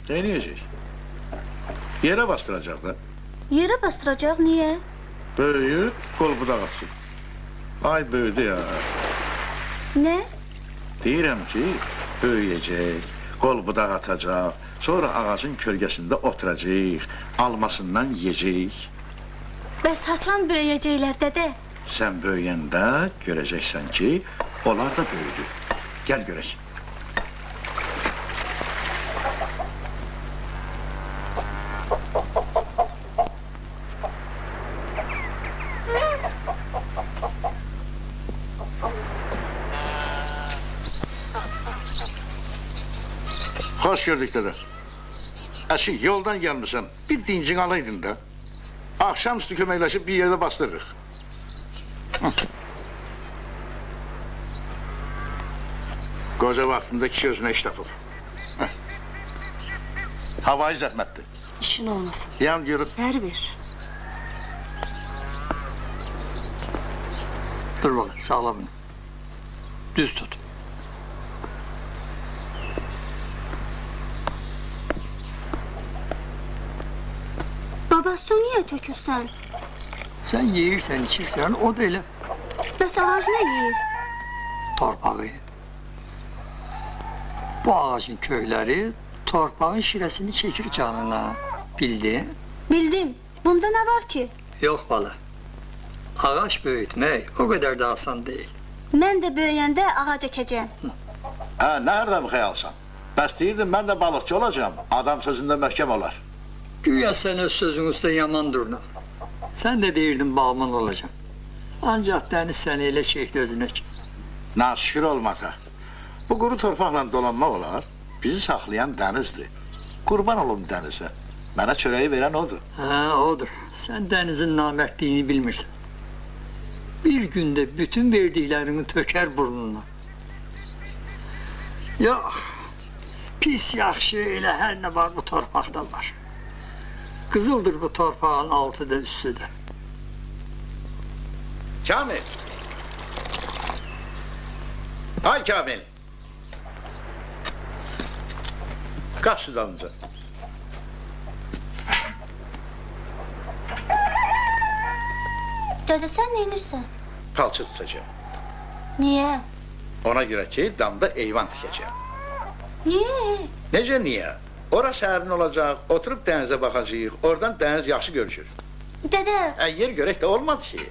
Deneyecek. Yere bastıracaq da. Yere bastıracaq, niye? Böyüyüb, qol budaq atsın. Ay böyüdü ya. Ne? Deyirəm ki, böyüyəcək, qol budaq atacaq, sonra ağacın kölgəsində oturacaq, almasından yiyəcək. Bəs haçan böyüyəcəklər, dədə? Sən böyüyəndə görəcəksən ki, onlar da böyüdü. Gəl görək. Hoş gördük dede. Əşik, yoldan gəlmişsən, bir dincin alaydın da. Akşamüstü köməkləşib bir yerdə bastırırıq. Qoca vaxtında kişi özünə iş tapır. Havayı zəhmətdir. İşin olmasın. Yan görüb. Ver ver. Dur bakayım, sağlamını. Düz tut. Baba, su niye tökürsən? Sen yiyirsen, içirsen, o da öyle Bəs ağac ne yiyir? torpağı. Bu ağacın köyleri torpağın şiresini çekir canına. Bildin? Bildim. Bunda ne var ki? Yok bala. Ağaç büyütmek o kadar da asan değil. Mən də böyüyəndə ağac əkəcəm. Hə, nerede bu xəyalsan? Bəs deyirdim, mən də balıqçı olacağım. Adam sözündə məhkəm olar. Güya sen öz sözünüzde yaman durdun. Sen de deyirdin bağman olacaksın. Ancak deniz seni elə çekti özüne ki. Naşükür olmasa. Bu quru torpaqla dolanmaq olar. Bizi saxlayan dənizdir. Qurban olum dənizə. Mənə çörəyi verən odur. Ha odur. Sen denizin namertliğini bilmirsin. Bir günde bütün verdiklerini töker burnuna. Yok. Pis yaxşı elə her ne var bu torpaqda var. Kızıldır bu torpağın altı da üstü de. Kamil! Ay Kamil! Qaç dalınca. Dədə, sən neynirsən? Palçı tutacağım. Niye? Ona görə ki, damda eyvan tikəcəm. Niye? Necə niyə? Ora sərin olacaq, oturub dənizə baxacağıq, oradan dəniz yaxşı görüşür. Dədə, Yer görək də olmadı ki.